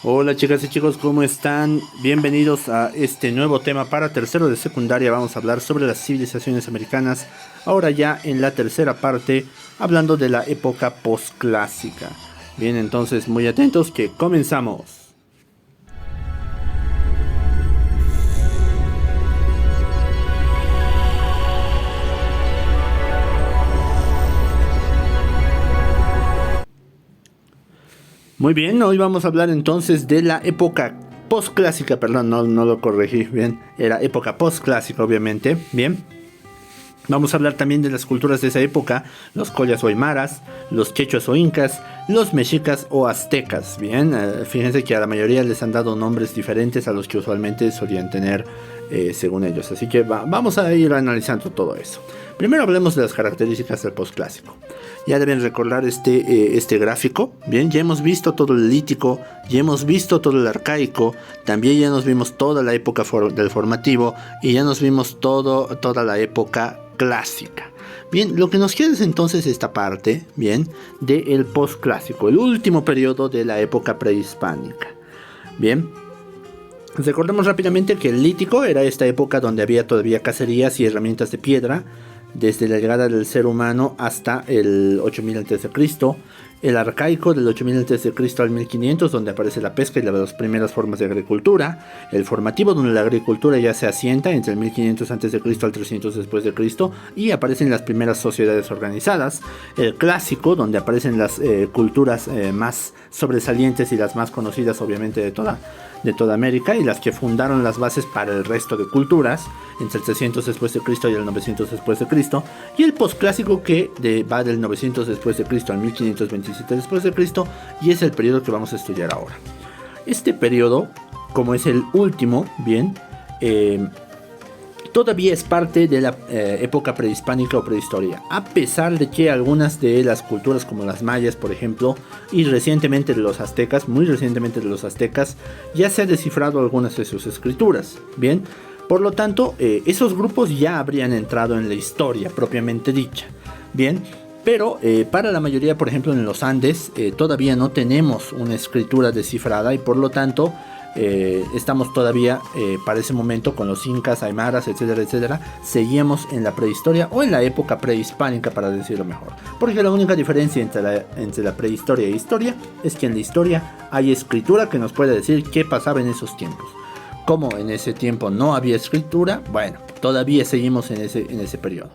Hola chicas y chicos, ¿cómo están? Bienvenidos a este nuevo tema para tercero de secundaria. Vamos a hablar sobre las civilizaciones americanas, ahora ya en la tercera parte, hablando de la época posclásica. Bien, entonces muy atentos que comenzamos. Muy bien, hoy vamos a hablar entonces de la época posclásica, perdón, no lo corregí, bien, era época posclásica obviamente, bien. Vamos a hablar también de las culturas de esa época, los collas o aymaras, los quechuas o incas, los mexicas o aztecas, bien. Fíjense que a la mayoría les han dado nombres diferentes a los que usualmente solían tener según ellos, así que vamos a ir analizando todo eso. Primero hablemos de las características del posclásico. Ya deben recordar este gráfico. Bien, ya hemos visto todo el lítico, ya hemos visto todo el arcaico, también ya nos vimos toda la época del formativo y ya nos vimos toda la época clásica. Bien, lo que nos queda es entonces esta parte, bien, del posclásico, el último periodo de la época prehispánica. Bien, recordemos rápidamente que el lítico era esta época donde había todavía cacerías y herramientas de piedra, desde la llegada del ser humano hasta el 8000 a.C., el arcaico del 8000 a.C. al 1500, donde aparece la pesca y las primeras formas de agricultura, el formativo, donde la agricultura ya se asienta entre el 1500 a.C. al 300 después de Cristo y aparecen las primeras sociedades organizadas, el clásico, donde aparecen las culturas más sobresalientes y las más conocidas obviamente de toda América y las que fundaron las bases para el resto de culturas entre el 300 después de Cristo y el 900 después de Cristo, y el posclásico que va del 900 después de Cristo al 1527 después de Cristo, y es el periodo que vamos a estudiar ahora. Este periodo, como es el último, bien, todavía es parte de la época prehispánica o prehistoria, a pesar de que algunas de las culturas como las mayas, por ejemplo, y recientemente de los aztecas, muy recientemente de los aztecas, ya se ha descifrado algunas de sus escrituras, bien. Por lo tanto, esos grupos ya habrían entrado en la historia propiamente dicha, bien. Pero para la mayoría, por ejemplo en los Andes, todavía no tenemos una escritura descifrada y por lo tanto estamos todavía para ese momento con los incas, aymaras, etcétera, etcétera. Seguimos en la prehistoria o en la época prehispánica, para decirlo mejor. Porque la única diferencia entre la prehistoria e historia es que en la historia hay escritura que nos puede decir qué pasaba en esos tiempos. Como en ese tiempo no había escritura, bueno, todavía seguimos en ese periodo.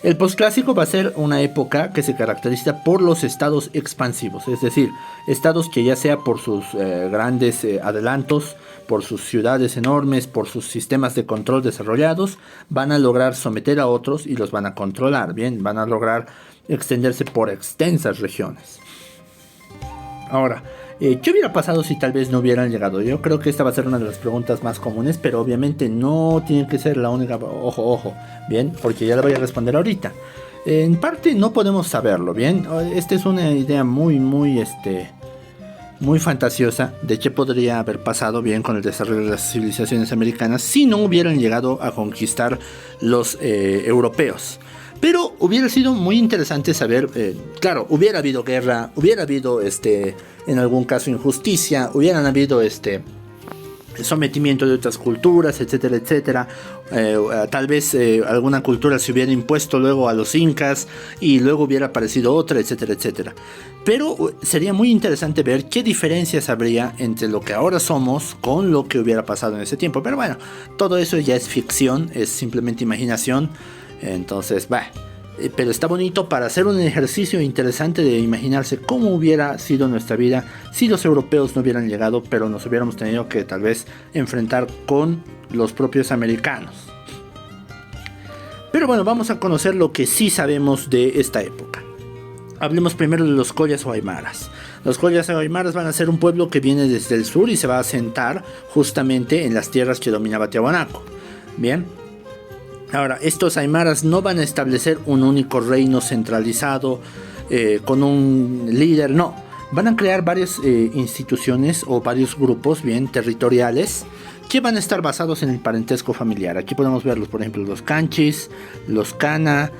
El posclásico va a ser una época que se caracteriza por los estados expansivos, es decir, estados que ya sea por sus grandes adelantos, por sus ciudades enormes, por sus sistemas de control desarrollados, van a lograr someter a otros y los van a controlar, bien, van a lograr extenderse por extensas regiones. Ahora, ¿qué hubiera pasado si tal vez no hubieran llegado? Yo creo que esta va a ser una de las preguntas más comunes, pero obviamente no tiene que ser la única. Ojo, bien, porque ya la voy a responder ahorita. En parte no podemos saberlo, bien. Esta es una idea muy fantasiosa de qué podría haber pasado bien con el desarrollo de las civilizaciones americanas si no hubieran llegado a conquistar los europeos. Pero hubiera sido muy interesante saber, claro, hubiera habido guerra, hubiera habido en algún caso injusticia, hubieran habido sometimiento de otras culturas, etcétera, etcétera. Tal vez alguna cultura se hubiera impuesto luego a los incas y luego hubiera aparecido otra, etcétera, etcétera. Pero sería muy interesante ver qué diferencias habría entre lo que ahora somos con lo que hubiera pasado en ese tiempo. Pero bueno, todo eso ya es ficción, es simplemente imaginación. Entonces, pero está bonito para hacer un ejercicio interesante de imaginarse cómo hubiera sido nuestra vida si los europeos no hubieran llegado, pero nos hubiéramos tenido que tal vez enfrentar con los propios americanos. Pero bueno, vamos a conocer lo que sí sabemos de esta época. Hablemos primero de los collas o aymaras. Los collas o aymaras van a ser un pueblo que viene desde el sur y se va a asentar justamente en las tierras que dominaba Tiahuanaco. Bien. Ahora, estos aymaras no van a establecer un único reino centralizado con un líder, no. Van a crear varias instituciones o varios grupos bien territoriales que van a estar basados en el parentesco familiar. Aquí podemos verlos, por ejemplo, los canchis, los cana,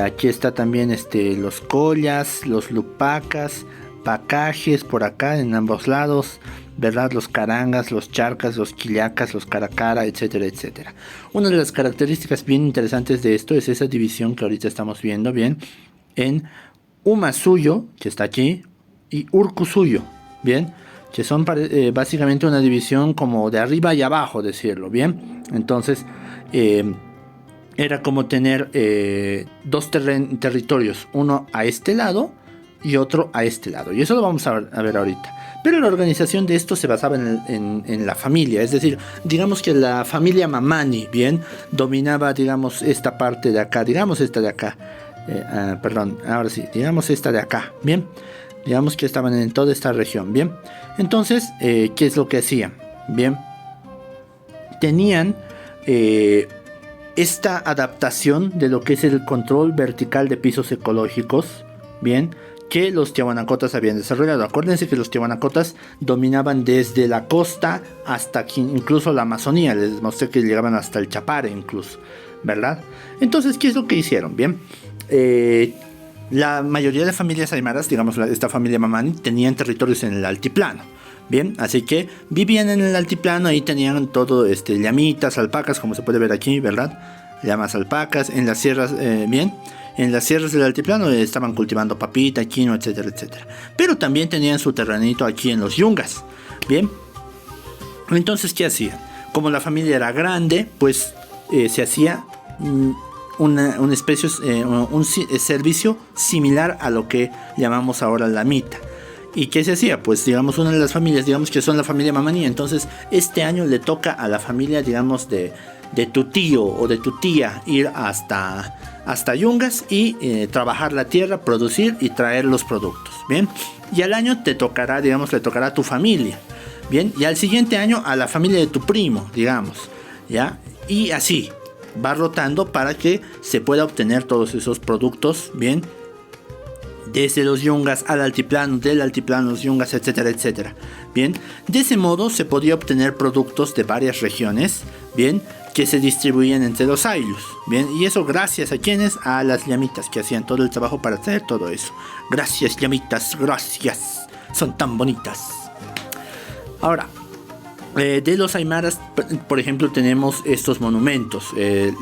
aquí está también los collas, los lupacas, pacajes por acá en ambos lados, ¿verdad? Los carangas, los charcas, los quillacas, los caracara, etcétera, etcétera. Una de las características bien interesantes de esto es esa división que ahorita estamos viendo, bien, en Umasuyo, que está aquí, y Urkusuyo, bien, que son básicamente una división como de arriba y abajo, decirlo, bien. Entonces, era como tener dos territorios, uno a este lado y otro a este lado, y eso lo vamos a ver ahorita. Pero la organización de esto se basaba en la familia, es decir, digamos que la familia Mamani, bien, dominaba, digamos, esta parte de acá, digamos esta de acá, perdón, ahora sí, digamos esta de acá, bien, digamos que estaban en toda esta región, bien. Entonces, ¿qué es lo que hacían? Bien, tenían esta adaptación de lo que es el control vertical de pisos ecológicos, bien, que los tiahuanacotas habían desarrollado. Acuérdense que los tiahuanacotas dominaban desde la costa hasta aquí, incluso la Amazonía. Les mostré que llegaban hasta el Chapare incluso, ¿verdad? Entonces, ¿qué es lo que hicieron? Bien, la mayoría de familias aymaras, digamos esta familia Mamani, tenían territorios en el altiplano. Bien, así que vivían en el altiplano, ahí tenían todo, llamitas, alpacas, como se puede ver aquí, ¿verdad? Llamas, alpacas, en las sierras, bien. En las sierras del altiplano estaban cultivando papita, quinoa, etcétera, etcétera. Pero también tenían su terrenito aquí en los yungas. Bien. Entonces, ¿qué hacían? Como la familia era grande, pues se hacía una especie, un servicio similar a lo que llamamos ahora la mita. ¿Y qué se hacía? Pues digamos una de las familias, digamos que son la familia Mamani. Entonces este año le toca a la familia, digamos, de tu tío o de tu tía ir hasta Yungas y trabajar la tierra, producir y traer los productos, ¿bien? Y al año te tocará, digamos, le tocará a tu familia, ¿bien? Y al siguiente año a la familia de tu primo, digamos, ¿ya? Y así va rotando para que se pueda obtener todos esos productos, ¿bien? Desde los yungas al altiplano, del altiplano a los yungas, etcétera, etcétera, ¿bien? De ese modo se podía obtener productos de varias regiones, ¿bien? Que se distribuían entre los ayllus, bien, y eso gracias a quienes, a las llamitas que hacían todo el trabajo para hacer todo eso. Gracias llamitas, gracias, son tan bonitas. Ahora, de los aymaras, por ejemplo, tenemos estos monumentos,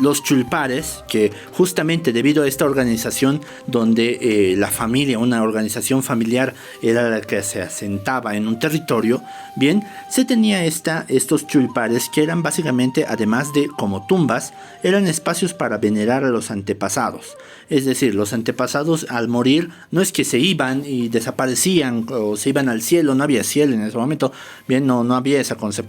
los chulpares, que justamente debido a esta organización donde la familia, una organización familiar era la que se asentaba en un territorio, bien, se tenía estos chulpares que eran básicamente, además de como tumbas, eran espacios para venerar a los antepasados. Es decir, los antepasados al morir no es que se iban y desaparecían o se iban al cielo, no había cielo en ese momento, bien, no había esa concepción.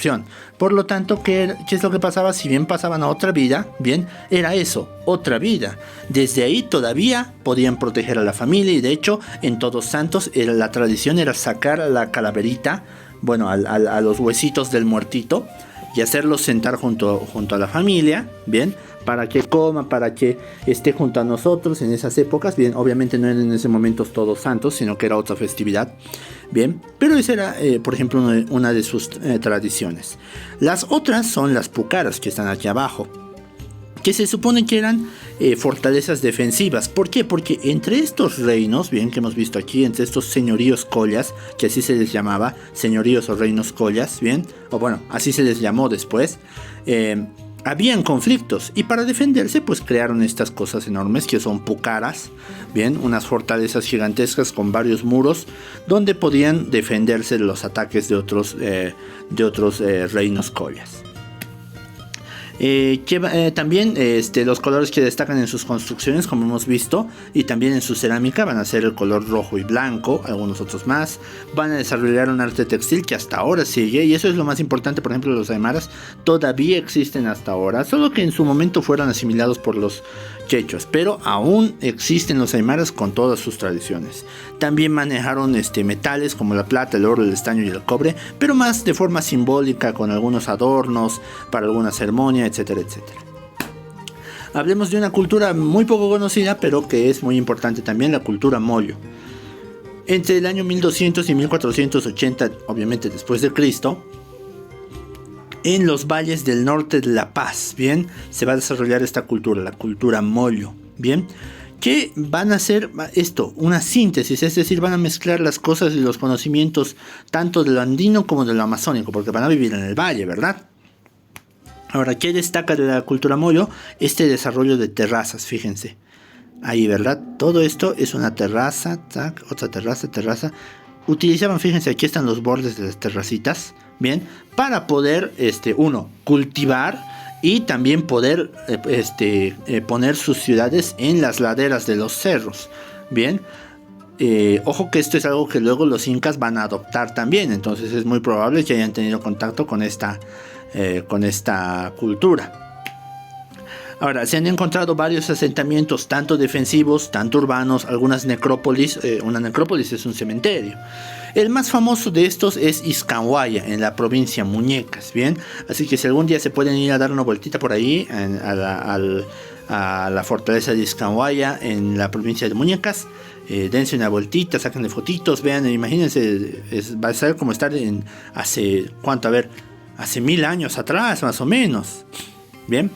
Por lo tanto, ¿qué es lo que pasaba? Si bien pasaban a otra vida, bien, era eso, otra vida. Desde ahí todavía podían proteger a la familia y de hecho en Todos Santos la tradición era sacar a la calaverita, bueno, a los huesitos del muertito y hacerlos sentar junto a la familia, bien, para que coma, para que esté junto a nosotros en esas épocas. Bien, obviamente no eran en ese momento Todos Santos, sino que era otra festividad. Bien, pero esa era, por ejemplo, una de sus tradiciones. Las otras son las pucaras que están aquí abajo, que se supone que eran fortalezas defensivas. ¿Por qué? Porque entre estos reinos, bien, que hemos visto aquí, entre estos señoríos collas, que así se les llamaba, señoríos o reinos collas, bien, o bueno, así se les llamó después, habían conflictos y para defenderse pues crearon estas cosas enormes que son pucaras, bien, unas fortalezas gigantescas con varios muros donde podían defenderse de los ataques de otros reinos collas. También los colores que destacan en sus construcciones, como hemos visto, y también en su cerámica, van a ser el color rojo y blanco, algunos otros más. Van a desarrollar un arte textil que hasta ahora sigue, y eso es lo más importante. Por ejemplo, los aymaras todavía existen hasta ahora, solo que en su momento fueron asimilados por los quechuas, pero aún existen los aymaras con todas sus tradiciones. También manejaron metales como la plata, el oro, el estaño y el cobre, pero más de forma simbólica, con algunos adornos para alguna ceremonia, etcétera, etcétera. Hablemos de una cultura muy poco conocida, pero que es muy importante también, la cultura Moyo. Entre el año 1200 y 1480, obviamente después de Cristo, en los valles del norte de La Paz, bien, se va a desarrollar esta cultura, la cultura Moyo, bien, que van a hacer esto, una síntesis, es decir, van a mezclar las cosas y los conocimientos tanto de lo andino como de lo amazónico, porque van a vivir en el valle, ¿verdad? Ahora, ¿qué destaca de la cultura Moyo? Este desarrollo de terrazas, fíjense. Ahí, ¿verdad? Todo esto es una terraza, tac, otra terraza. Utilizaban, fíjense, aquí están los bordes de las terracitas, bien, para poder, uno, cultivar y también poder, poner sus ciudades en las laderas de los cerros, bien. Ojo que esto es algo que luego los incas van a adoptar también, entonces es muy probable que hayan tenido contacto con esta cultura. Ahora, se han encontrado varios asentamientos, tanto defensivos, tanto urbanos, algunas necrópolis. Una necrópolis es un cementerio. El más famoso de estos es Iscanhuaya, en la provincia Muñecas, ¿bien? Así que si algún día se pueden ir a dar una vueltita por ahí, a la fortaleza de Iscanhuaya, en la provincia de Muñecas, dense una vueltita, sáquenle fotitos, vean, imagínense, va a ser como estar hace 1000 años atrás, más o menos, ¿bien?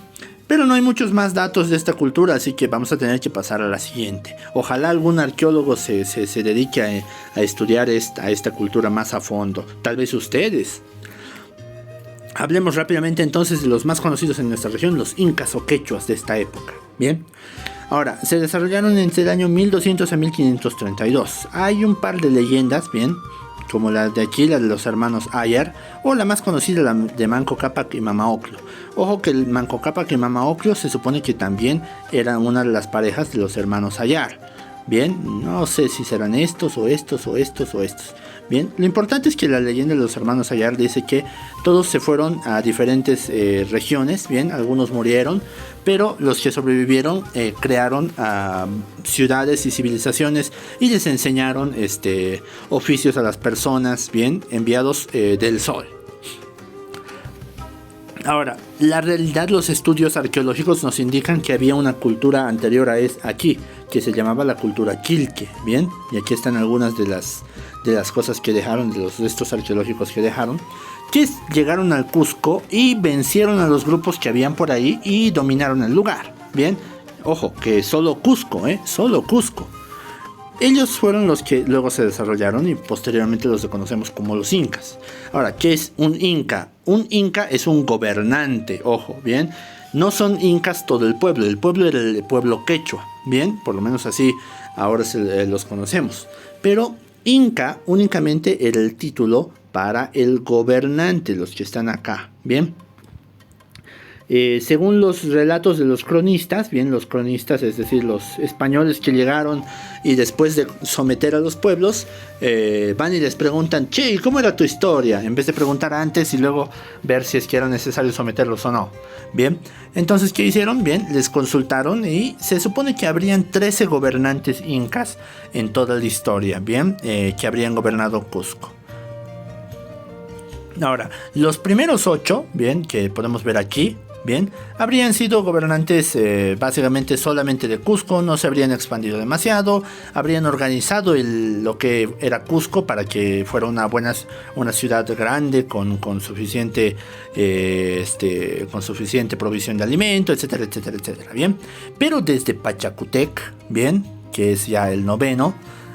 Pero no hay muchos más datos de esta cultura, así que vamos a tener que pasar a la siguiente. Ojalá algún arqueólogo se dedique a estudiar esta cultura más a fondo. Tal vez ustedes. Hablemos rápidamente entonces de los más conocidos en nuestra región, los incas o quechuas de esta época. Bien. Ahora, se desarrollaron entre el año 1200 a 1532. Hay un par de leyendas, bien, como la de aquí, la de los hermanos Ayar, o la más conocida, la de Manco Cápac y Mama Ocllo. Ojo que el Manco Cápac y Mama Ocllo se supone que también eran una de las parejas de los hermanos Ayar. Bien, no sé si serán estos o estos o estos o estos. Bien, lo importante es que la leyenda de los hermanos Ayar dice que todos se fueron a diferentes regiones, bien, algunos murieron, pero los que sobrevivieron crearon ciudades y civilizaciones y les enseñaron oficios a las personas, bien, enviados del sol. Ahora, la realidad, los estudios arqueológicos nos indican que había una cultura anterior a aquí, que se llamaba la cultura Quilque, ¿bien? Y aquí están algunas de las cosas que dejaron, de los restos arqueológicos que dejaron, que llegaron al Cusco y vencieron a los grupos que habían por ahí y dominaron el lugar, ¿bien? Ojo, que solo Cusco, solo Cusco. Ellos fueron los que luego se desarrollaron y posteriormente los conocemos como los incas. Ahora, ¿qué es un inca? Un inca es un gobernante, ojo, ¿bien? No son incas todo el pueblo era el pueblo quechua, ¿bien? Por lo menos así ahora los conocemos. Pero inca únicamente era el título para el gobernante, los que están acá, ¿bien? Según los relatos de los cronistas, bien, los cronistas, es decir, los españoles que llegaron y después de someter a los pueblos, van y les preguntan, che, ¿cómo era tu historia? En vez de preguntar antes y luego ver si es que era necesario someterlos o no. Bien, entonces, ¿qué hicieron? Bien, les consultaron y se supone que habrían 13 gobernantes incas en toda la historia, bien, que habrían gobernado Cusco. Ahora, los primeros 8, bien, que podemos ver aquí, bien, habrían sido gobernantes básicamente solamente de Cusco, no se habrían expandido demasiado, habrían organizado lo que era Cusco para que fuera una ciudad grande con suficiente provisión de alimento, etcétera, etcétera, etcétera, bien. Pero desde Pachacutec, bien, que es ya el 9º,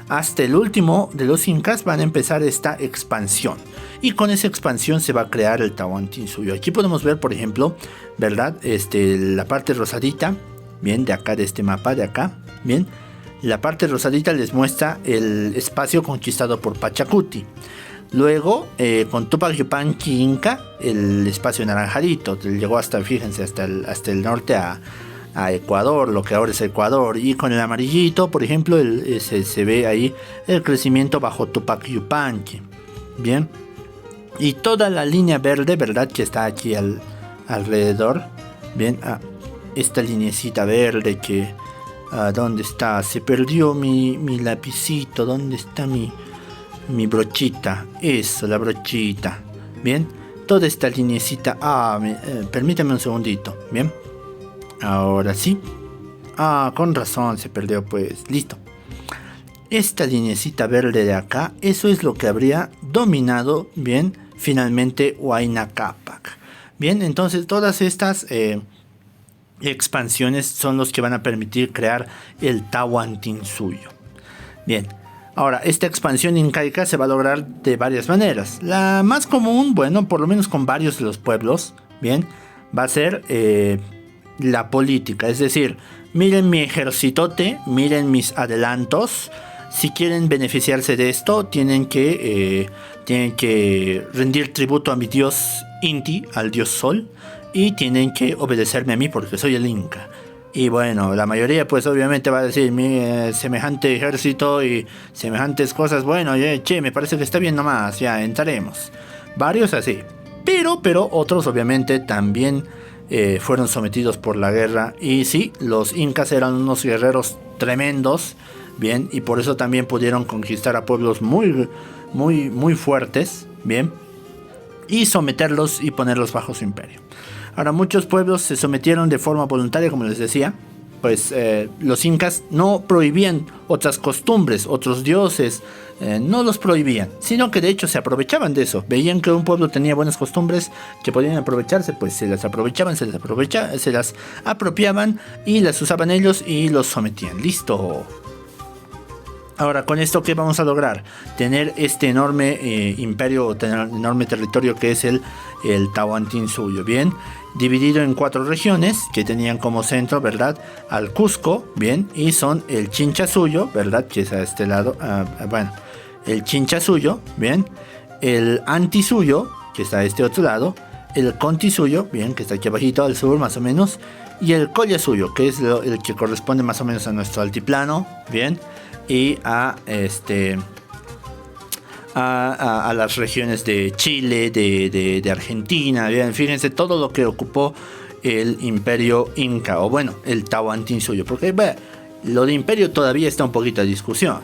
hasta el último de los incas van a empezar esta expansión. Y con esa expansión se va a crear el Tahuantinsuyo. Aquí podemos ver, por ejemplo, ¿verdad? La parte rosadita, bien, de acá, de este mapa, de acá, bien. La parte rosadita les muestra el espacio conquistado por Pachacuti. Luego, con Tupac Yupanqui Inca, el espacio naranjadito, llegó hasta, fíjense, hasta el norte a Ecuador, lo que ahora es Ecuador, y con el amarillito, por ejemplo, se ve ahí el crecimiento bajo Tupac Yupanqui, bien, y toda la línea verde, verdad, que está aquí alrededor, bien, esta linecita verde que, ¿dónde está? Se perdió mi lapicito, ¿dónde está mi brochita? Eso, la brochita, bien, toda esta linecita, permítame un segundito, bien. Ahora sí. Con razón se perdió, pues. Listo. Esta linecita verde de acá, eso es lo que habría dominado, bien, finalmente Huayna Cápac. Bien, entonces todas estas expansiones son los que van a permitir crear el Tahuantinsuyo. Bien, ahora esta expansión incaica se va a lograr de varias maneras. La más común, bueno, por lo menos con varios de los pueblos, bien, va a ser la política. Es decir, miren mi ejercitote, miren mis adelantos. Si quieren beneficiarse de esto, tienen que rendir tributo a mi dios Inti, al dios Sol, y tienen que obedecerme a mí porque soy el Inca. Y bueno, la mayoría pues obviamente va a decir, semejante ejército y semejantes cosas, bueno, me parece que está bien nomás, ya entraremos. Varios así. Pero otros obviamente también fueron sometidos por la guerra. Y sí, los incas eran unos guerreros tremendos, bien, y por eso también pudieron conquistar a pueblos muy fuertes, bien, y someterlos y ponerlos bajo su imperio. Ahora, muchos pueblos se sometieron de forma voluntaria, como les decía, pues los incas no prohibían otras costumbres, otros dioses, no los prohibían, sino que de hecho se aprovechaban de eso. Veían que un pueblo tenía buenas costumbres que podían aprovecharse, pues se las aprovechaban, se las apropiaban y las usaban ellos y los sometían. Listo. Ahora, con esto, ¿qué vamos a lograr? Tener este enorme imperio, tener enorme territorio que es el Tahuantinsuyo, ¿bien? Dividido en 4 regiones que tenían como centro, ¿verdad? Al Cusco, ¿bien? Y son el Chinchasuyo, ¿verdad? Que es a este lado, el Chinchasuyo, ¿bien? El Antisuyo, que está a este otro lado. El Contisuyo, ¿bien? Que está aquí abajito al sur, más o menos. Y el Collasuyo, que es el que corresponde más o menos a nuestro altiplano, ¿bien? Y a las regiones de Chile, de Argentina. Bien, fíjense todo lo que ocupó el imperio inca, o bueno, el Tahuantinsuyo, porque lo de imperio todavía está un poquito a discusión.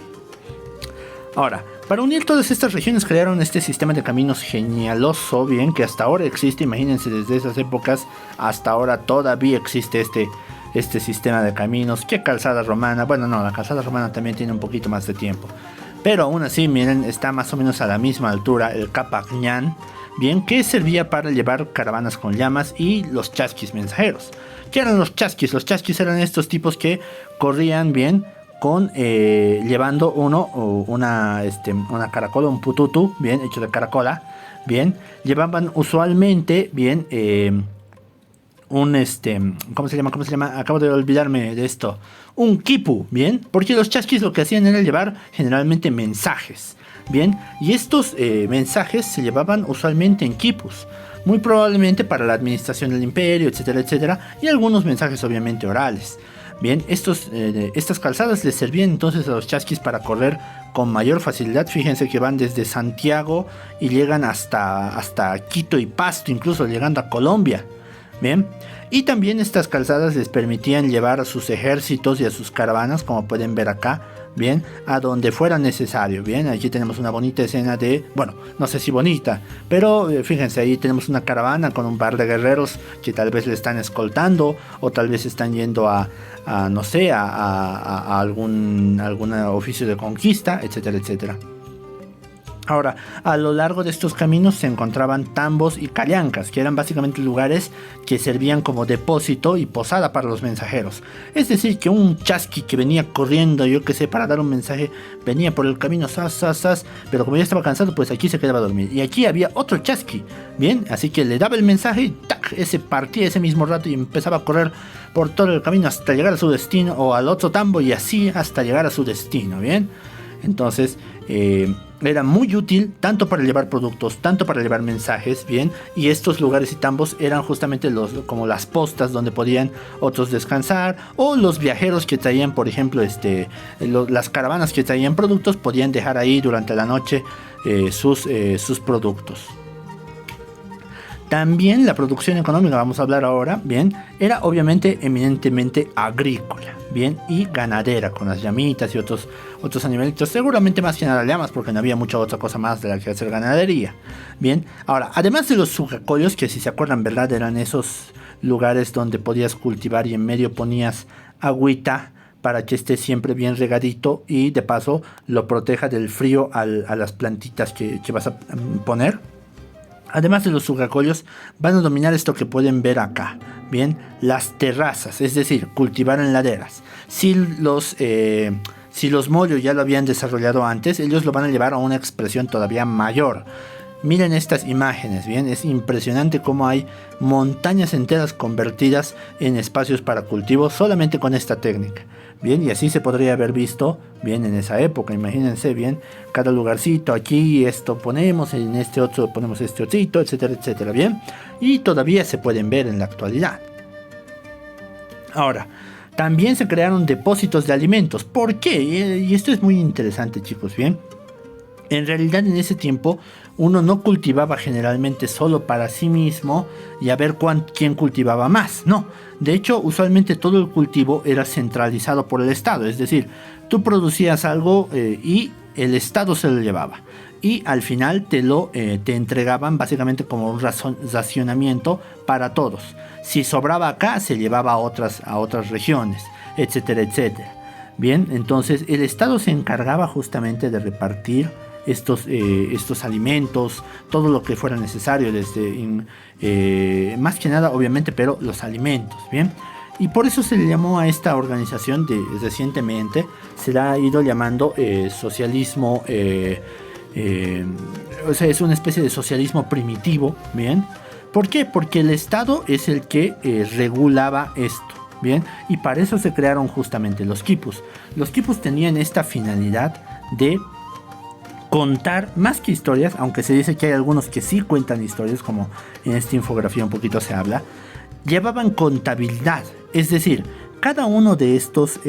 Ahora, para unir todas estas regiones crearon este sistema de caminos genialoso, bien, que hasta ahora existe. Imagínense, desde esas épocas hasta ahora todavía existe este sistema de caminos. ¿Qué calzada romana? Bueno, no, la calzada romana también tiene un poquito más de tiempo. Pero aún así, miren, está más o menos a la misma altura el Capacñán, bien, que servía para llevar caravanas con llamas y los chasquis mensajeros. ¿Qué eran los chasquis? Los chasquis eran estos tipos que corrían, bien, con llevando una caracola, un pututu, bien, hecho de caracola, bien. Llevaban usualmente, bien, ¿cómo se llama? Acabo de olvidarme de esto. Un quipu, ¿bien? Porque los chasquis lo que hacían era llevar generalmente mensajes, ¿bien? Y estos mensajes se llevaban usualmente en quipus, muy probablemente para la administración del imperio, etcétera, etcétera, y algunos mensajes obviamente orales. Bien, estas calzadas les servían entonces a los chasquis para correr con mayor facilidad. Fíjense que van desde Santiago y llegan hasta Quito y Pasto, incluso llegando a Colombia. Bien, y también estas calzadas les permitían llevar a sus ejércitos y a sus caravanas, como pueden ver acá, bien, a donde fuera necesario. Bien, aquí tenemos una bonita escena bueno, no sé si bonita, pero fíjense, ahí tenemos una caravana con un par de guerreros que tal vez le están escoltando, o tal vez están yendo a algún oficio de conquista, etcétera, etcétera. Ahora, a lo largo de estos caminos se encontraban tambos y callancas, que eran básicamente lugares que servían como depósito y posada para los mensajeros. Es decir, que un chasqui que venía corriendo, yo que sé, para dar un mensaje, venía por el camino, pero como ya estaba cansado, pues aquí se quedaba a dormir. Y aquí había otro chasqui, bien, así que le daba el mensaje y ¡tac! Ese partía ese mismo rato y empezaba a correr por todo el camino hasta llegar a su destino, o al otro tambo, y así hasta llegar a su destino, bien. Entonces, era muy útil tanto para llevar productos, tanto para llevar mensajes, bien, y estos lugares y tambos eran justamente como las postas donde podían otros descansar, o los viajeros que traían, por ejemplo, las caravanas que traían productos podían dejar ahí durante la noche sus productos. También la producción económica, vamos a hablar ahora, bien, era obviamente eminentemente agrícola, bien, y ganadera, con las llamitas y otros animalitos, seguramente más que nada llamas, porque no había mucha otra cosa más de la que hacer ganadería, bien. Ahora, además de los sucacoyos, que si se acuerdan, verdad, eran esos lugares donde podías cultivar y en medio ponías agüita para que esté siempre bien regadito y de paso lo proteja del frío a las plantitas que vas a poner. Además de los sugacollos, van a dominar esto que pueden ver acá, bien, las terrazas, es decir, cultivar en laderas. Si los Moyo ya lo habían desarrollado antes, ellos lo van a llevar a una expresión todavía mayor. Miren estas imágenes, bien, es impresionante cómo hay montañas enteras convertidas en espacios para cultivo solamente con esta técnica. Bien, y así se podría haber visto, bien, en esa época, imagínense, bien, cada lugarcito, aquí esto ponemos, en este otro ponemos este otrito, etcétera, etcétera, bien, y todavía se pueden ver en la actualidad. Ahora, también se crearon depósitos de alimentos. ¿Por qué? Y esto es muy interesante, chicos, bien. En realidad en ese tiempo uno no cultivaba generalmente solo para sí mismo y a ver quién cultivaba más. No, de hecho usualmente todo el cultivo era centralizado por el Estado. Es decir, tú producías algo y el Estado se lo llevaba. Y al final te entregaban básicamente como un racionamiento para todos. Si sobraba acá se llevaba a otras regiones, etcétera, etcétera. Bien, entonces el Estado se encargaba justamente de repartir estos alimentos, todo lo que fuera necesario, más que nada obviamente, pero los alimentos, bien. Y por eso se le llamó a esta organización recientemente, se la ha ido llamando socialismo, o sea, es una especie de socialismo primitivo, bien. ¿Por qué? Porque el Estado es el que regulaba esto. Bien, y para eso se crearon justamente los quipus. Los quipus tenían esta finalidad de contar más que historias, aunque se dice que hay algunos que sí cuentan historias, como en esta infografía un poquito se habla. Llevaban contabilidad, es decir, cada uno de estos,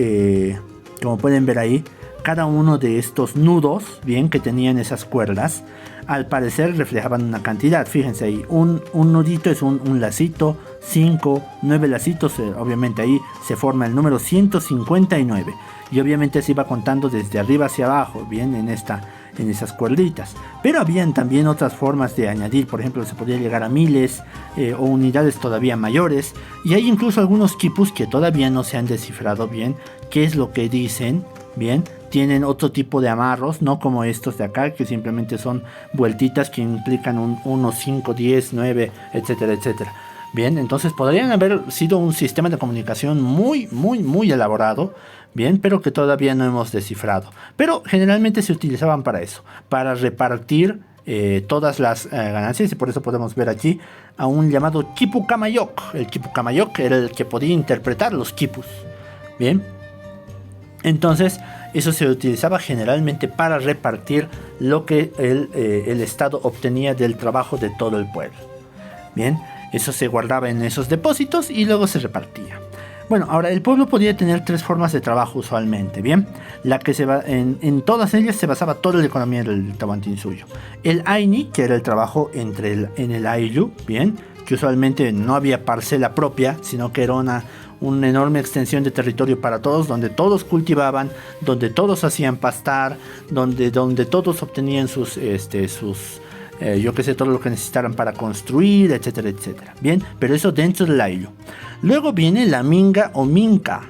como pueden ver ahí, cada uno de estos nudos, bien, que tenían esas cuerdas, al parecer reflejaban una cantidad. Fíjense ahí, un nudito es un lacito, 5, 9 lacitos, obviamente ahí se forma el número 159. Y obviamente se iba contando desde arriba hacia abajo, bien, en esas cuerditas. Pero habían también otras formas de añadir, por ejemplo, se podía llegar a miles o unidades todavía mayores. Y hay incluso algunos quipus que todavía no se han descifrado bien qué es lo que dicen, bien. Tienen otro tipo de amarros, no como estos de acá, que simplemente son vueltitas que implican 1, 5, 10, 9, etcétera, etcétera. Bien, entonces podrían haber sido un sistema de comunicación muy, muy, muy elaborado, bien, pero que todavía no hemos descifrado. Pero generalmente se utilizaban para eso, para repartir todas las ganancias, y por eso podemos ver aquí a un llamado Quipu Camayok. El Quipu Camayok era el que podía interpretar los quipus. Bien, entonces eso se utilizaba generalmente para repartir lo que el Estado obtenía del trabajo de todo el pueblo. Bien, eso se guardaba en esos depósitos y luego se repartía. Bueno, ahora el pueblo podía tener 3 formas de trabajo usualmente, bien. En todas ellas se basaba toda la economía del Tahuantinsuyo. El Aini, que era el trabajo en el Ayllu, bien, que usualmente no había parcela propia, sino que era una enorme extensión de territorio para todos, donde todos cultivaban, donde todos hacían pastar, donde todos obtenían sus yo que sé, todo lo que necesitaran para construir, etcétera, etcétera. Bien, pero eso dentro del Ayllu. Luego viene la Minga o Minca,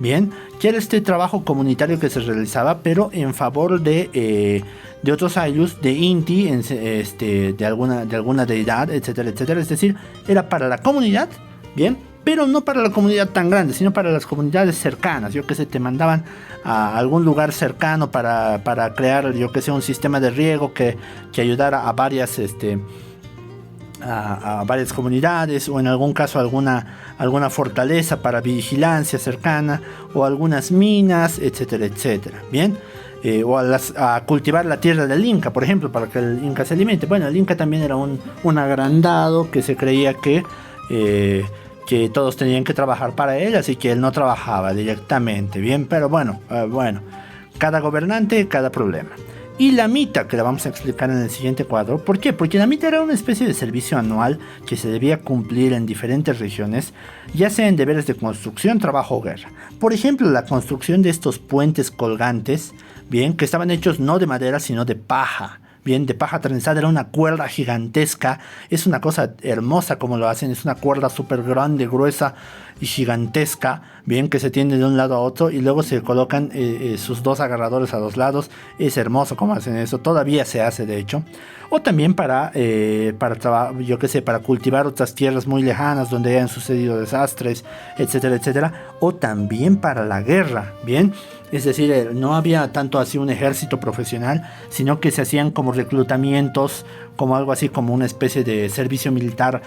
bien, que era este trabajo comunitario que se realizaba, pero en favor de otros Ayllus, de Inti, de alguna deidad, etcétera, etcétera. Es decir, era para la comunidad, bien, pero no para la comunidad tan grande, sino para las comunidades cercanas. Yo que sé, te mandaban a algún lugar cercano para crear, yo que sé, un sistema de riego que ayudara a varias comunidades, o en algún caso alguna fortaleza para vigilancia cercana, o algunas minas, etcétera, etcétera. Bien, o a cultivar la tierra del Inca, por ejemplo, para que el Inca se alimente. Bueno, el Inca también era un agrandado que se creía que todos tenían que trabajar para él, así que él no trabajaba directamente, bien, pero bueno, cada gobernante, cada problema. Y la mita, que la vamos a explicar en el siguiente cuadro. ¿Por qué? Porque la mita era una especie de servicio anual que se debía cumplir en diferentes regiones, ya sea en deberes de construcción, trabajo o guerra. Por ejemplo, la construcción de estos puentes colgantes, bien, que estaban hechos no de madera, sino de paja. bien, de paja trenzada, era una cuerda gigantesca, es una cosa hermosa como lo hacen, es una cuerda súper grande, gruesa y gigantesca, bien, que se tiende de un lado a otro y luego se colocan sus dos agarradores a los lados, es hermoso como hacen eso, todavía se hace de hecho, o también para yo qué sé, para cultivar otras tierras muy lejanas donde hayan sucedido desastres, etcétera, etcétera, o también para la guerra, bien. Es decir, no había tanto así un ejército profesional, sino que se hacían como reclutamientos, como algo así como una especie de servicio militar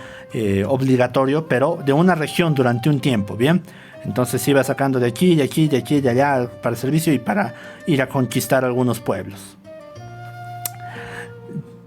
obligatorio, pero de una región durante un tiempo, ¿bien? Entonces se iba sacando de aquí, de aquí, de aquí, de allá para el servicio y para ir a conquistar algunos pueblos.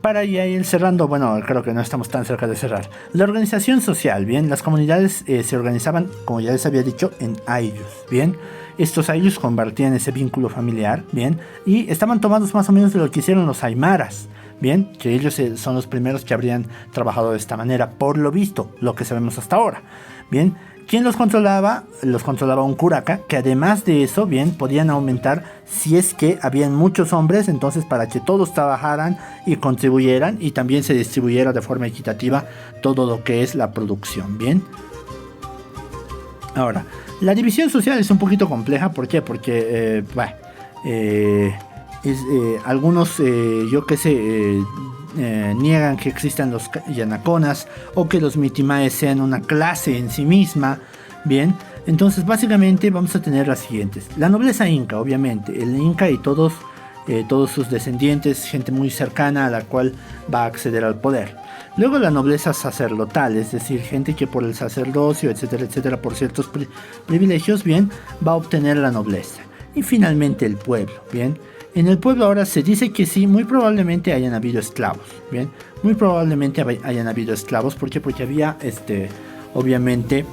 Para ir cerrando, bueno, creo que no estamos tan cerca de cerrar. La organización social, bien, las comunidades se organizaban, como ya les había dicho, en ayllus, bien. Estos ayllus compartían ese vínculo familiar, bien, y estaban tomados más o menos de lo que hicieron los aymaras, bien, que ellos son los primeros que habrían trabajado de esta manera, por lo visto, lo que sabemos hasta ahora, bien. ¿Quién los controlaba? Los controlaba un curaca, que además de eso, bien, podían aumentar si es que habían muchos hombres, entonces para que todos trabajaran y contribuyeran y también se distribuyera de forma equitativa todo lo que es la producción, bien. Ahora, la división social es un poquito compleja, ¿por qué? Porque, algunos, yo qué sé, niegan que existan los yanaconas o que los mitimaes sean una clase en sí misma, bien. Entonces básicamente vamos a tener las siguientes: la nobleza inca, obviamente, el inca y todos sus descendientes, gente muy cercana a la cual va a acceder al poder. Luego la nobleza sacerdotal, es decir, gente que por el sacerdocio, etcétera, etcétera, por ciertos privilegios, bien, va a obtener la nobleza. Y finalmente el pueblo, bien. En el pueblo ahora se dice que sí, muy probablemente hayan habido esclavos, bien, muy probablemente hayan habido esclavos, ¿por qué? Porque había, obviamente,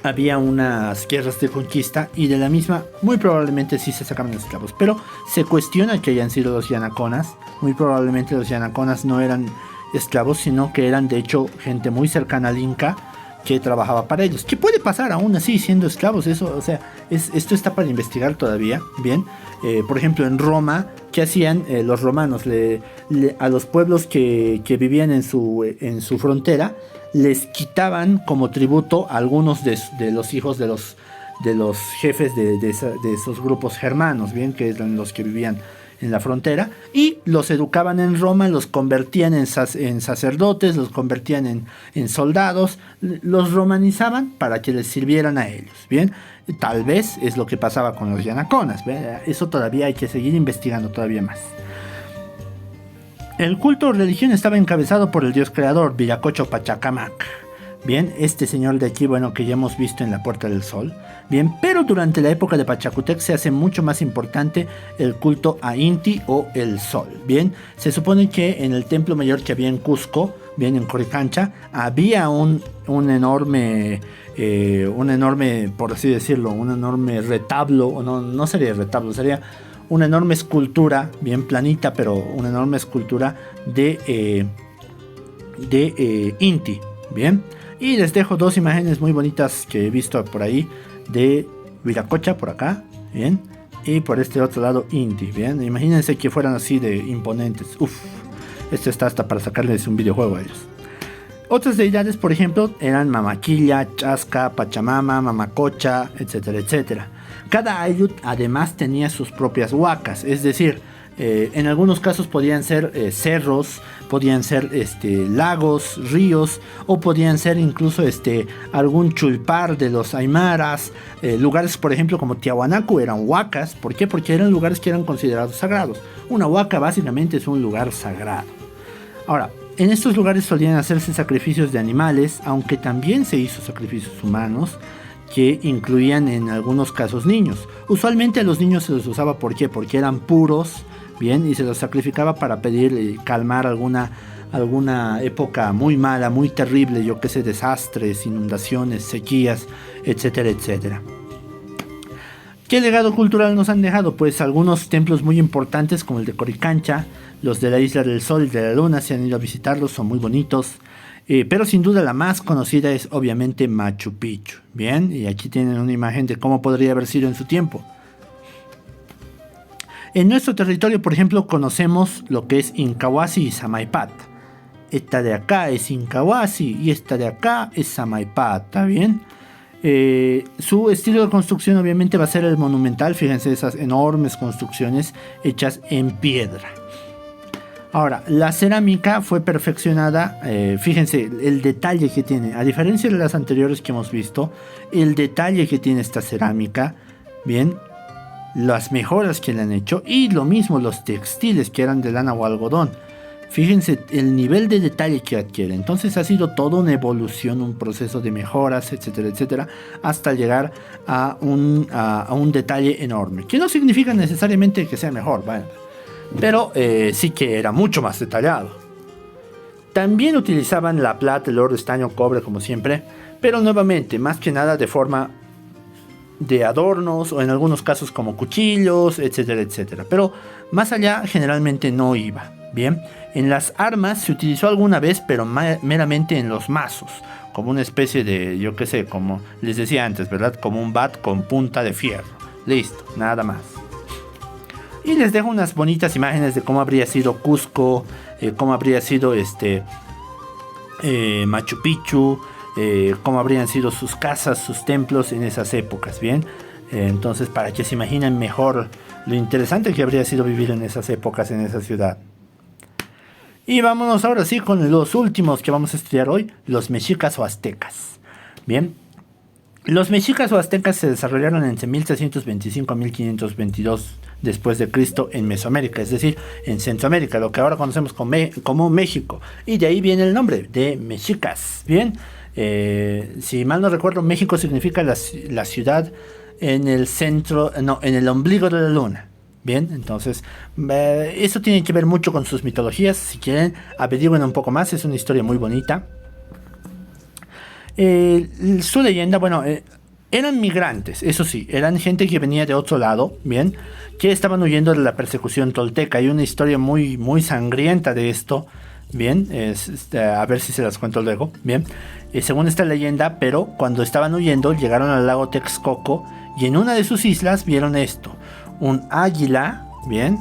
había unas guerras de conquista y de la misma, muy probablemente sí se sacaban esclavos, pero se cuestiona que hayan sido los yanaconas, muy probablemente los yanaconas no eran esclavos, sino que eran de hecho gente muy cercana al Inca, que trabajaba para ellos. ¿Qué puede pasar aún así siendo esclavos? Eso, o sea, esto está para investigar todavía, bien. Por ejemplo, en Roma, ¿qué hacían los romanos? A los pueblos que vivían en su frontera, les quitaban como tributo a algunos de los hijos de los jefes de esos grupos germanos, bien, que eran los que vivían en la frontera, y los educaban en Roma, los convertían en sacerdotes, los convertían en soldados, los romanizaban para que les sirvieran a ellos, bien. Tal vez es lo que pasaba con los yanaconas, ¿ve? Eso todavía hay que seguir investigando todavía más. El culto o religión estaba encabezado por el dios creador, Viracocha Pachacamac. Bien, este señor de aquí, bueno, que ya hemos visto en la Puerta del Sol. Bien, pero durante la época de Pachacútec se hace mucho más importante el culto a Inti o el Sol. Bien, se supone que en el templo mayor que había en Cusco, bien, en Coricancha, había un enorme, por así decirlo, un enorme retablo, o no sería retablo, sería una enorme escultura, bien planita, pero una enorme escultura de Inti, bien. Y les dejo dos imágenes muy bonitas que he visto por ahí de Viracocha por acá, bien, y por este otro lado Inti, bien. Imagínense que fueran así de imponentes. Uf, esto está hasta para sacarles un videojuego a ellos. Otras deidades, por ejemplo, eran Mamaquilla, Chasca, Pachamama, Mamacocha, etcétera, etcétera. Cada ayllus además tenía sus propias huacas, es decir, en algunos casos podían ser cerros, podían ser lagos, ríos, o podían ser incluso algún chulpar de los aymaras. Lugares, por ejemplo, como Tiahuanaco eran huacas. ¿Por qué? Porque eran lugares que eran considerados sagrados. Una huaca básicamente es un lugar sagrado. Ahora, en estos lugares solían hacerse sacrificios de animales, aunque también se hizo sacrificios humanos, que incluían en algunos casos niños. Usualmente a los niños se los usaba, ¿por qué? Porque eran puros, bien, y se los sacrificaba para pedir calmar alguna época muy mala, muy terrible, yo que sé, desastres, inundaciones, sequías, etcétera, etcétera. ¿Qué legado cultural nos han dejado? Pues algunos templos muy importantes como el de Coricancha, los de la Isla del Sol y de la Luna, se han ido a visitarlos, son muy bonitos. Pero sin duda la más conocida es obviamente Machu Picchu. Bien, y aquí tienen una imagen de cómo podría haber sido en su tiempo. En nuestro territorio, por ejemplo, conocemos lo que es Incahuasi y Samaipata. Esta de acá es Incahuasi y esta de acá es Samaipata, ¿bien? Su estilo de construcción obviamente va a ser el monumental. Fíjense esas enormes construcciones hechas en piedra. Ahora, la cerámica fue perfeccionada. Fíjense el detalle que tiene. A diferencia de las anteriores que hemos visto, el detalle que tiene esta cerámica, bien, las mejoras que le han hecho, y lo mismo los textiles que eran de lana o algodón. Fíjense el nivel de detalle que adquiere. Entonces ha sido toda una evolución, un proceso de mejoras, etcétera, etcétera, hasta llegar a un detalle enorme. Que no significa necesariamente que sea mejor, ¿vale? Pero sí que era mucho más detallado. También utilizaban la plata, el oro, estaño, cobre, como siempre, pero nuevamente, más que nada de forma de adornos, o en algunos casos como cuchillos, etcétera, etcétera. Pero más allá generalmente no iba. Bien, en las armas se utilizó alguna vez, pero meramente en los mazos, como una especie de, yo qué sé, como les decía antes, ¿verdad? Como un bat con punta de fierro. Listo, nada más. Y les dejo unas bonitas imágenes de cómo habría sido Cusco, cómo habría sido Machu Picchu, cómo habrían sido sus casas, sus templos en esas épocas, ¿bien? Entonces, para que se imaginen mejor lo interesante que habría sido vivir en esas épocas, en esa ciudad. Y vámonos ahora sí con los últimos que vamos a estudiar hoy, los mexicas o aztecas. Bien, los mexicas o aztecas se desarrollaron entre 1325 a 1522 después de Cristo en Mesoamérica, es decir, en Centroamérica, lo que ahora conocemos como México. Y de ahí viene el nombre de mexicas. Bien, si mal no recuerdo, México significa la ciudad en el centro, no, en el ombligo de la luna. Bien, entonces eso tiene que ver mucho con sus mitologías. Si quieren, averigüen un poco más, es una historia muy bonita. Su leyenda, bueno, eran migrantes, eso sí, eran gente que venía de otro lado, bien, que estaban huyendo de la persecución tolteca. Hay una historia muy, muy sangrienta de esto, bien, a ver si se las cuento luego, bien. Según esta leyenda, pero cuando estaban huyendo, llegaron al lago Texcoco y en una de sus islas vieron esto: un águila, bien,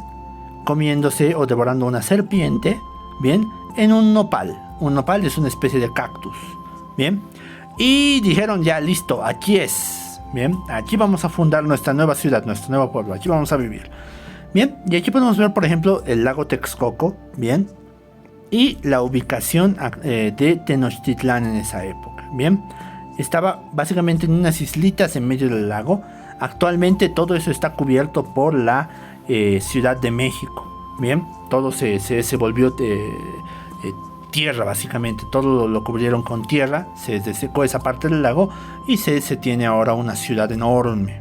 comiéndose o devorando una serpiente, bien, en un nopal. Un nopal es una especie de cactus, bien. Y dijeron, ya, listo, aquí es, bien, aquí vamos a fundar nuestra nueva ciudad, nuestro nuevo pueblo, aquí vamos a vivir. Bien, y aquí podemos ver, por ejemplo, el lago Texcoco, bien, y la ubicación de Tenochtitlán en esa época, bien. Estaba básicamente en unas islitas en medio del lago. Actualmente todo eso está cubierto por la Ciudad de México. Bien, todo se volvió tierra básicamente. Todo lo cubrieron con tierra. Se desecó esa parte del lago y se tiene ahora una ciudad enorme.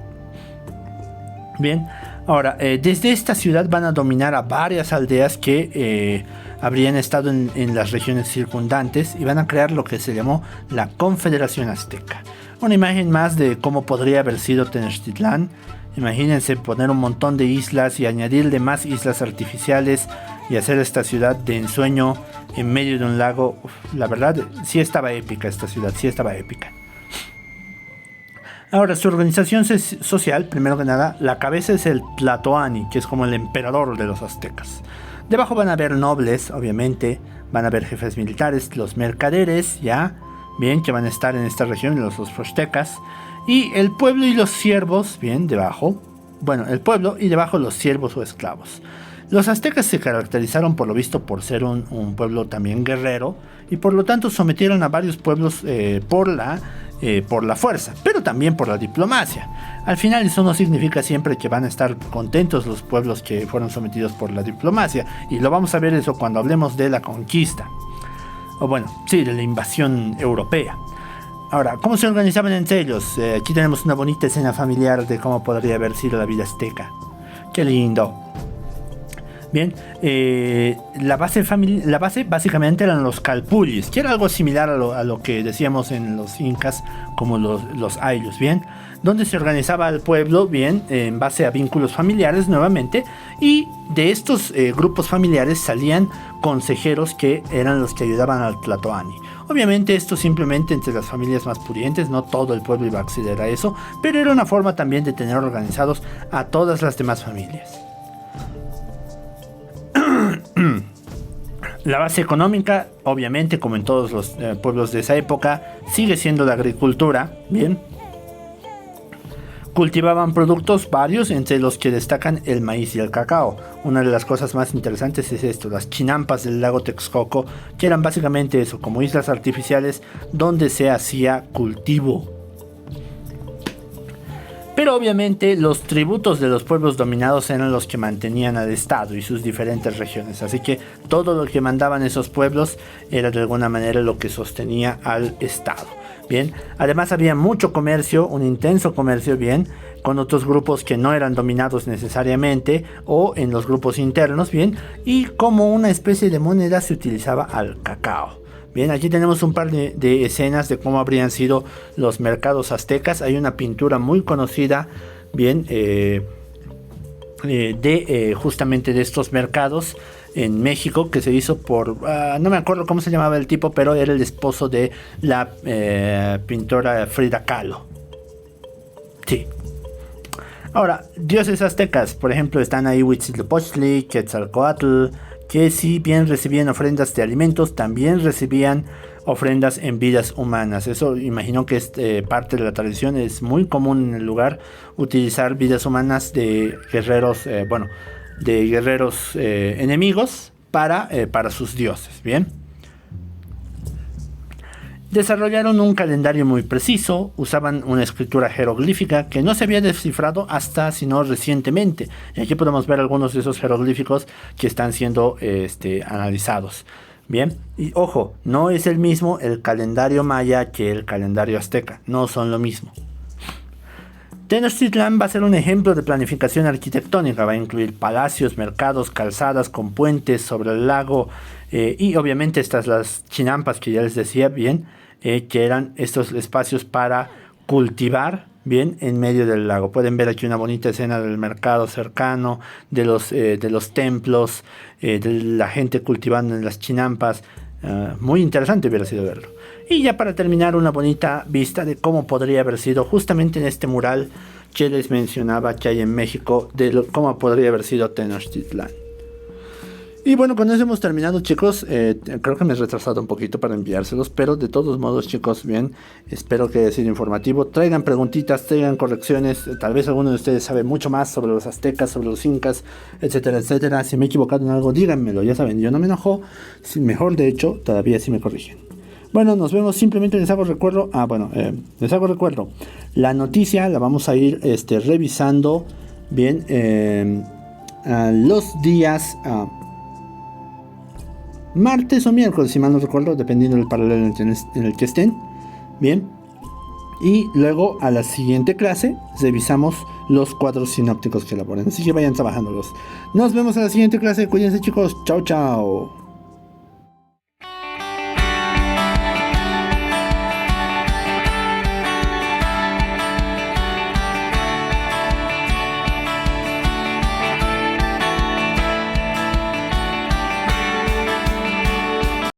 Bien, ahora desde esta ciudad van a dominar a varias aldeas que habrían estado en las regiones circundantes y van a crear lo que se llamó la Confederación Azteca. Una imagen más de cómo podría haber sido Tenochtitlán. Imagínense poner un montón de islas y añadirle más islas artificiales y hacer esta ciudad de ensueño en medio de un lago. La verdad, sí estaba épica esta ciudad, sí estaba épica. Ahora, su organización social, primero que nada, la cabeza es el Tlatoani, que es como el emperador de los aztecas. Debajo van a haber nobles, obviamente, van a haber jefes militares, los mercaderes, ya, bien, que van a estar en esta región, los aztecas, y el pueblo y los siervos, bien, debajo, bueno, el pueblo y debajo los siervos o esclavos. Los aztecas se caracterizaron por lo visto por ser un pueblo también guerrero, y por lo tanto sometieron a varios pueblos por la fuerza, pero también por la diplomacia. Al final eso no significa siempre que van a estar contentos los pueblos que fueron sometidos por la diplomacia, y lo vamos a ver eso cuando hablemos de la conquista, o bueno, sí, de la invasión europea. Ahora, ¿cómo se organizaban entre ellos? Aquí tenemos una bonita escena familiar de cómo podría haber sido la vida azteca. ¡Qué lindo! Bien, la base básicamente eran los calpullis, que era algo similar a lo que decíamos en los incas como los ayllus, bien, donde se organizaba el pueblo, bien, en base a vínculos familiares nuevamente, y de estos grupos familiares salían consejeros que eran los que ayudaban al Tlatoani. Obviamente esto simplemente entre las familias más pudientes, no todo el pueblo iba a acceder a eso, pero era una forma también de tener organizados a todas las demás familias. La base económica, obviamente, como en todos los pueblos de esa época, sigue siendo la agricultura, bien. Cultivaban productos varios, entre los que destacan el maíz y el cacao. Una de las cosas más interesantes es esto, las chinampas del lago Texcoco, que eran básicamente eso, como islas artificiales donde se hacía cultivo. Pero obviamente los tributos de los pueblos dominados eran los que mantenían al Estado y sus diferentes regiones. Así que todo lo que mandaban esos pueblos era de alguna manera lo que sostenía al Estado. Bien, además había mucho comercio, un intenso comercio, bien, con otros grupos que no eran dominados necesariamente o en los grupos internos, bien, y como una especie de moneda se utilizaba al cacao. Bien, aquí tenemos un par de escenas de cómo habrían sido los mercados aztecas. Hay una pintura muy conocida, bien, justamente de estos mercados en México, que se hizo por, no me acuerdo cómo se llamaba el tipo, pero era el esposo de la pintora Frida Kahlo. Sí. Ahora, dioses aztecas, por ejemplo, están ahí Huitzilopochtli, Quetzalcóatl, que si bien recibían ofrendas de alimentos, también recibían ofrendas en vidas humanas. Eso imagino que es parte de la tradición. Es muy común en el lugar utilizar vidas humanas de guerreros, enemigos para sus dioses. Bien. Desarrollaron un calendario muy preciso, usaban una escritura jeroglífica que no se había descifrado hasta sino recientemente. Y aquí podemos ver algunos de esos jeroglíficos que están siendo analizados. Bien, y ojo, no es el mismo el calendario maya que el calendario azteca, no son lo mismo. Tenochtitlán va a ser un ejemplo de planificación arquitectónica, va a incluir palacios, mercados, calzadas con puentes sobre el lago y obviamente las chinampas que ya les decía, bien, que eran estos espacios para cultivar, bien, en medio del lago. Pueden ver aquí una bonita escena del mercado cercano, de los templos, de la gente cultivando en las chinampas. Muy interesante hubiera sido verlo. Y ya para terminar, una bonita vista de cómo podría haber sido justamente en este mural que les mencionaba que hay en México, cómo podría haber sido Tenochtitlán. Y bueno, con eso hemos terminado, chicos. Creo que me he retrasado un poquito para enviárselos, pero de todos modos, chicos, bien, espero que haya sido informativo. Traigan preguntitas, traigan correcciones. Tal vez alguno de ustedes sabe mucho más sobre los aztecas, sobre los incas, etcétera, etcétera. Si me he equivocado en algo, díganmelo. Ya saben, yo no me enojo. Mejor, de hecho, todavía sí me corrigen. Bueno, nos vemos. Simplemente les hago recuerdo. Les hago recuerdo. La noticia la vamos a ir revisando bien los días martes o miércoles, si mal no recuerdo, dependiendo del paralelo en el que estén. Bien. Y luego a la siguiente clase revisamos los cuadros sinópticos que elaboren. Así que vayan trabajándolos. Nos vemos en la siguiente clase. Cuídense, chicos. Chao, chao.